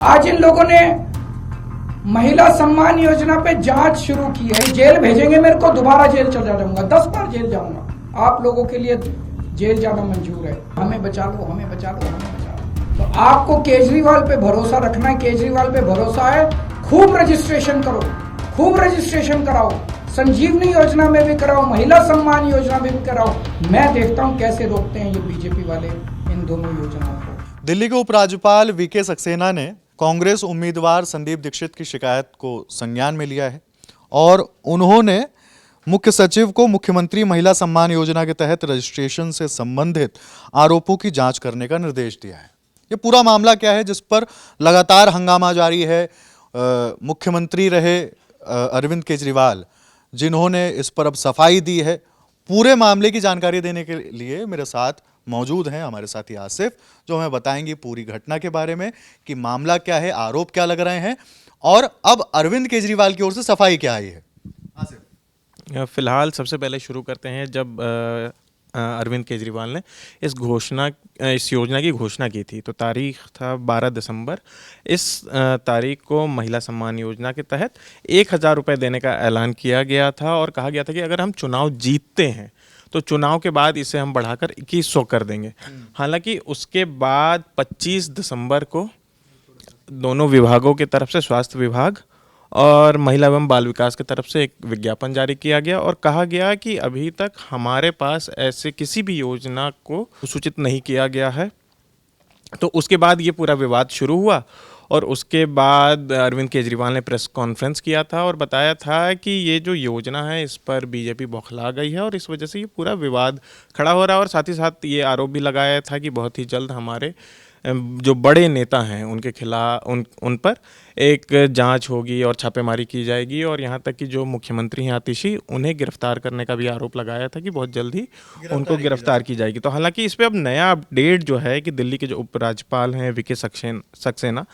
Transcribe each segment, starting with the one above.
आज इन लोगों ने महिला सम्मान योजना पे जांच शुरू की है। जेल भेजेंगे मेरे को, दोबारा जेल चला जाऊंगा, 10 बार जेल जाऊंगा। आप लोगों के लिए जेल जाना मंजूर है। हमें बचा लो, हमें बचा लो, हमें बचा लो। तो आपको केजरीवाल पे भरोसा रखना है, केजरीवाल पे भरोसा है। खूब रजिस्ट्रेशन करो, खूब रजिस्ट्रेशन कराओ, संजीवनी योजना में भी कराओ, महिला सम्मान योजना में भी कराओ। मैं देखता हूँ कैसे रोकते हैं ये बीजेपी वाले इन दोनों योजनाओं को। दिल्ली के उपराज्यपाल वीके सक्सेना ने कांग्रेस उम्मीदवार संदीप दीक्षित की शिकायत को संज्ञान में लिया है और उन्होंने मुख्य सचिव को मुख्यमंत्री महिला सम्मान योजना के तहत रजिस्ट्रेशन से संबंधित आरोपों की जांच करने का निर्देश दिया है। ये पूरा मामला क्या है जिस पर लगातार हंगामा जारी है। मुख्यमंत्री रहे अरविंद केजरीवाल, जिन्होंने इस पर अब सफाई दी है। पूरे मामले की जानकारी देने के लिए मेरे साथ मौजूद हैं हमारे साथी आसिफ, जो हमें बताएंगे पूरी घटना के बारे में कि मामला क्या है, आरोप क्या लग रहे हैं और अब अरविंद केजरीवाल की ओर से सफाई क्या आई है। आसिफ, फिलहाल सबसे पहले शुरू करते हैं जब अरविंद केजरीवाल ने इस योजना की घोषणा की थी तो तारीख था 12 दिसंबर। इस तारीख को महिला सम्मान योजना के तहत 1,000 रुपये देने का ऐलान किया गया था और कहा गया था कि अगर हम चुनाव जीतते हैं तो चुनाव के बाद इसे हम बढ़ाकर 2,100 कर देंगे। हालांकि उसके बाद 25 दिसंबर को दोनों विभागों की तरफ से, स्वास्थ्य विभाग और महिला एवं बाल विकास की तरफ से एक विज्ञापन जारी किया गया और कहा गया कि अभी तक हमारे पास ऐसे किसी भी योजना को सूचित नहीं किया गया है। तो उसके बाद ये पूरा विवाद शुरू हुआ और उसके बाद अरविंद केजरीवाल ने प्रेस कॉन्फ्रेंस किया था और बताया था कि ये जो योजना है इस पर बीजेपी बौखला गई है और इस वजह से ये पूरा विवाद खड़ा हो रहा है। और साथ ही साथ ये आरोप भी लगाया था कि बहुत ही जल्द हमारे जो बड़े नेता हैं उनके खिलाफ उन पर एक जांच होगी और छापेमारी की जाएगी और यहाँ तक कि जो मुख्यमंत्री हैं आतिशी, उन्हें गिरफ्तार करने का भी आरोप लगाया था कि बहुत जल्द ही उनको गिरफ्तार की जाएगी। तो हालांकि इस पर अब नया अपडेट जो है कि दिल्ली के जो उपराज्यपाल हैं वीके सक्सेना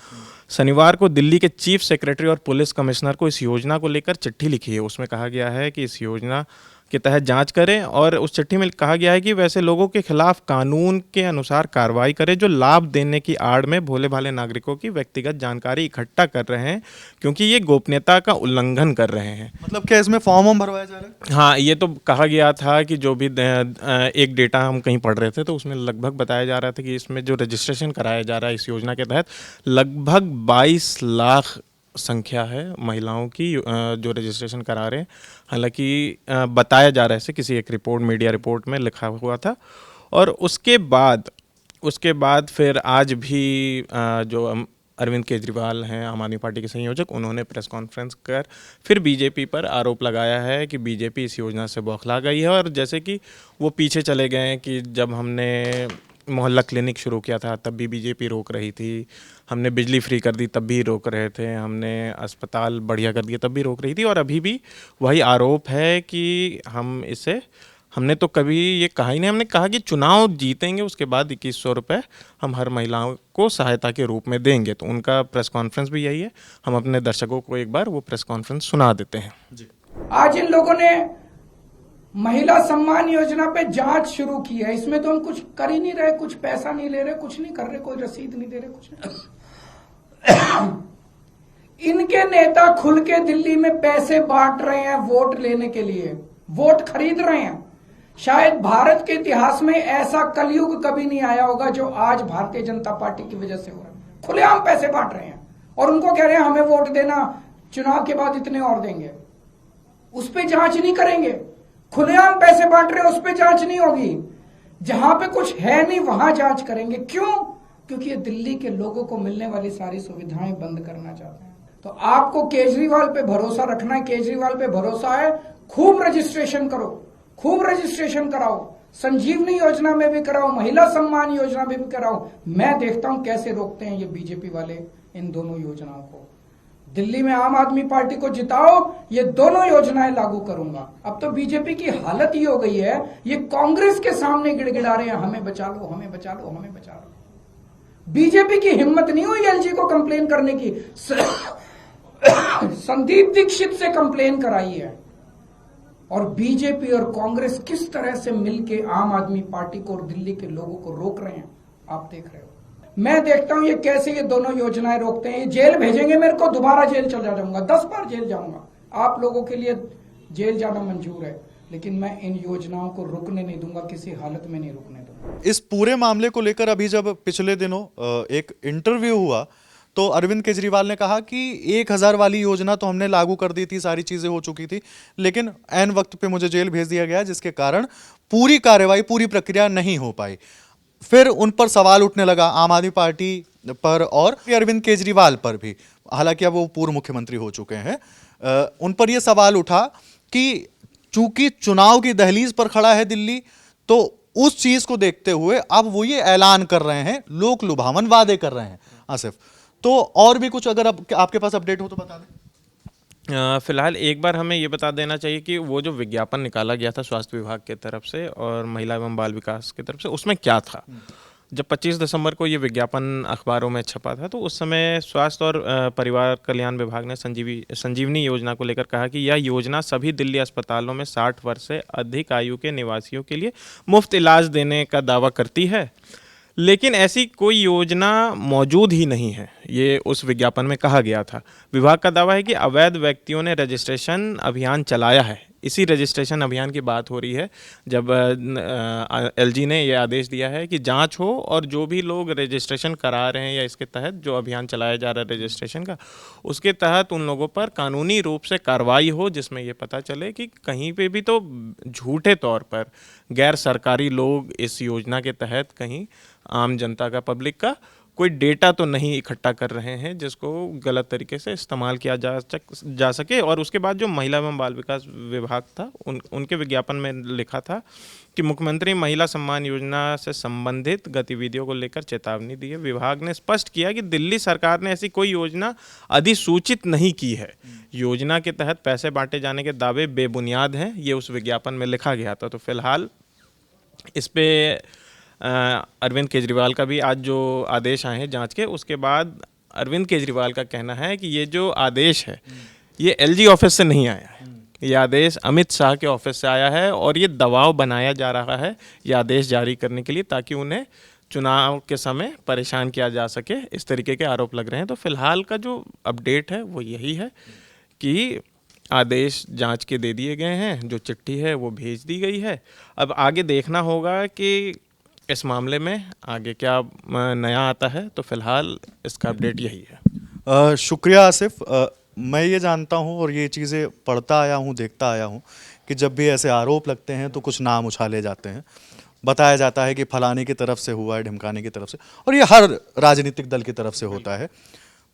शनिवार को दिल्ली के चीफ सेक्रेटरी और पुलिस कमिश्नर को इस योजना को लेकर चिट्ठी लिखी है। उसमें कहा गया है कि इस योजना के तहत जांच करें और उस चिट्ठी में कहा गया है कि वैसे लोगों के खिलाफ कानून के अनुसार कार्रवाई करें जो लाभ देने की आड़ में भोले भाले नागरिकों की व्यक्तिगत जानकारी इकट्ठा कर रहे हैं, क्योंकि ये गोपनीयता का उल्लंघन कर रहे हैं। मतलब क्या इसमें फॉर्म भरवाया जा रहा है? हाँ, ये तो कहा गया था कि जो भी एक डेटा हम कहीं पढ़ रहे थे तो उसमें लगभग बताया जा रहा था कि इसमें जो रजिस्ट्रेशन कराया जा रहा है इस योजना के तहत लगभग 22 लाख संख्या है महिलाओं की जो रजिस्ट्रेशन करा रहे हैं। हालांकि बताया जा रहा है, किसी एक रिपोर्ट, मीडिया रिपोर्ट में लिखा हुआ था। और उसके बाद फिर आज भी जो अरविंद केजरीवाल हैं आम आदमी पार्टी के संयोजक, उन्होंने प्रेस कॉन्फ्रेंस कर फिर बीजेपी पर आरोप लगाया है कि बीजेपी इस योजना से बौखला गई है। और जैसे कि वो पीछे चले गए हैं कि जब हमने मोहल्ला क्लिनिक शुरू किया था तब भी बीजेपी रोक रही थी, हमने बिजली फ्री कर दी तब भी रोक रहे थे, हमने अस्पताल बढ़िया कर दिया तब भी रोक रही थी। और अभी भी वही आरोप है कि हमने तो कभी ये कहा ही नहीं। हमने कहा कि चुनाव जीतेंगे उसके बाद 2,100 रुपये हम हर महिलाओं को सहायता के रूप में देंगे। तो उनका प्रेस कॉन्फ्रेंस भी यही है। हम अपने दर्शकों को एक बार वो प्रेस कॉन्फ्रेंस सुना देते हैं जी। आज इन लोगों ने महिला सम्मान योजना पे जांच शुरू की है। इसमें तो हम कुछ कर ही नहीं रहे, कुछ पैसा नहीं ले रहे, कुछ नहीं कर रहे, कोई रसीद नहीं दे रहे, कुछ नहीं। इनके नेता खुल के दिल्ली में पैसे बांट रहे हैं वोट लेने के लिए, वोट खरीद रहे हैं। शायद भारत के इतिहास में ऐसा कलयुग कभी नहीं आया होगा जो आज भारतीय जनता पार्टी की वजह से हो रहा है। खुलेआम पैसे बांट रहे हैं और उनको कह रहे हैं हमें वोट देना, चुनाव के बाद इतने और देंगे। उस पर जांच नहीं करेंगे। खुलेआम पैसे बांट रहे हैं, उस पर जांच नहीं होगी। जहां पे कुछ है नहीं वहां जांच करेंगे। क्यों? क्योंकि ये दिल्ली के लोगों को मिलने वाली सारी सुविधाएं बंद करना चाहते हैं। तो आपको केजरीवाल पे भरोसा रखना है, केजरीवाल पे भरोसा है। खूब रजिस्ट्रेशन करो, खूब रजिस्ट्रेशन कराओ, संजीवनी योजना में भी कराओ, महिला सम्मान योजना में भी कराओ। मैं देखता हूं कैसे रोकते हैं ये बीजेपी वाले इन दोनों योजनाओं को। दिल्ली में आम आदमी पार्टी को जिताओ, ये दोनों योजनाएं लागू करूंगा। अब तो बीजेपी की हालत ये हो गई है, ये कांग्रेस के सामने गिड़गिड़ा रहे हैं, हमें बचा लो, हमें बचा लो, हमें बचा लो। बीजेपी की हिम्मत नहीं हुई एलजी को कंप्लेन करने की। संदीप दीक्षित से कंप्लेन कराई है। और बीजेपी और कांग्रेस किस तरह से मिलके आम आदमी पार्टी को और दिल्ली के लोगों को रोक रहे हैं, आप देख रहे हो। मैं देखता हूं ये कैसे ये दोनों योजनाएं रोकते हैं। ये जेल भेजेंगे मेरे को, दोबारा जेल चल जाऊंगा, 10 बार जेल जाऊंगा। आप लोगों के लिए जेल जाना मंजूर है, लेकिन मैं इन योजनाओं को रुकने नहीं दूंगा, किसी हालत में नहीं रुकने दूंगा। इस पूरे मामले को लेकर अभी जब पिछले दिनों एक इंटरव्यू हुआ तो अरविंद केजरीवाल ने कहा कि 1000 वाली योजना तो हमने लागू कर दी थी, सारी चीजें हो चुकी थी, लेकिन ऐन वक्त पे मुझे जेल भेज दिया गया, जिसके कारण पूरी कार्रवाई, पूरी प्रक्रिया नहीं हो पाई। फिर उन पर सवाल उठने लगा, आम आदमी पार्टी पर और अरविंद केजरीवाल पर भी, हालांकि अब वो पूर्व मुख्यमंत्री हो चुके हैं। उन पर यह सवाल उठा कि चूंकि चुनाव की दहलीज पर खड़ा है दिल्ली, तो उस चीज को देखते हुए अब वो ये ऐलान कर रहे हैं, लोक लुभावन वादे कर रहे हैं। आसिफ, तो और भी कुछ अगर आपके पास अपडेट हो तो बता दें। फिलहाल एक बार हमें ये बता देना चाहिए कि वो जो विज्ञापन निकाला गया था स्वास्थ्य विभाग की तरफ से और महिला एवं बाल विकास की तरफ से, उसमें क्या था। जब 25 दिसंबर को ये विज्ञापन अखबारों में छपा था, तो उस समय स्वास्थ्य और परिवार कल्याण विभाग ने संजीवनी योजना को लेकर कहा कि यह योजना सभी दिल्ली अस्पतालों में 60 वर्ष से अधिक आयु के निवासियों के लिए मुफ्त इलाज देने का दावा करती है, लेकिन ऐसी कोई योजना मौजूद ही नहीं है, ये उस विज्ञापन में कहा गया था। विभाग का दावा है कि अवैध व्यक्तियों ने रजिस्ट्रेशन अभियान चलाया है। इसी रजिस्ट्रेशन अभियान की बात हो रही है जब एलजी ने ये आदेश दिया है कि जांच हो और जो भी लोग रजिस्ट्रेशन करा रहे हैं या इसके तहत जो अभियान चलाया जा रहा है रजिस्ट्रेशन का, उसके तहत उन लोगों पर कानूनी रूप से कार्रवाई हो, जिसमें ये पता चले कि कहीं पे भी तो झूठे तौर पर गैर सरकारी लोग इस योजना के तहत कहीं आम जनता का, पब्लिक का कोई डेटा तो नहीं इकट्ठा कर रहे हैं जिसको गलत तरीके से इस्तेमाल किया जा सके। और उसके बाद जो महिला एवं बाल विकास विभाग था, उनके विज्ञापन में लिखा था कि मुख्यमंत्री महिला सम्मान योजना से संबंधित गतिविधियों को लेकर चेतावनी दी है। विभाग ने स्पष्ट किया कि दिल्ली सरकार ने ऐसी कोई योजना अधिसूचित नहीं की है। योजना के तहत पैसे बांटे जाने के दावे बेबुनियाद हैं, ये उस विज्ञापन में लिखा गया था। तो फिलहाल इस पे अरविंद केजरीवाल का भी आज जो आदेश आए हैं जांच के, उसके बाद अरविंद केजरीवाल का कहना है कि ये जो आदेश है ये एलजी ऑफिस से नहीं आया है, ये आदेश अमित शाह के ऑफिस से आया है और ये दबाव बनाया जा रहा है ये आदेश जारी करने के लिए, ताकि उन्हें चुनाव के समय परेशान किया जा सके। इस तरीके के आरोप लग रहे हैं। तो फिलहाल का जो अपडेट है वो यही है कि आदेश जांच के दे दिए गए हैं, जो चिट्ठी है वो भेज दी गई है। अब आगे देखना होगा कि इस मामले में आगे क्या नया आता है। तो फिलहाल इसका अपडेट यही है। शुक्रिया आसिफ। मैं ये जानता हूँ और ये चीज़ें पढ़ता आया हूँ, देखता आया हूँ कि जब भी ऐसे आरोप लगते हैं तो कुछ नाम उछाले जाते हैं, बताया जाता है कि फलाने की तरफ से हुआ है, ढिमकाने की तरफ से, और ये हर राजनीतिक दल की तरफ से होता है।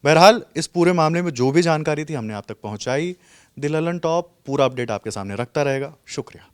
बहरहाल इस पूरे मामले में जो भी जानकारी थी हमने आप तक पहुँचाई। द ललन टॉप पूरा अपडेट आपके सामने रखता रहेगा। शुक्रिया।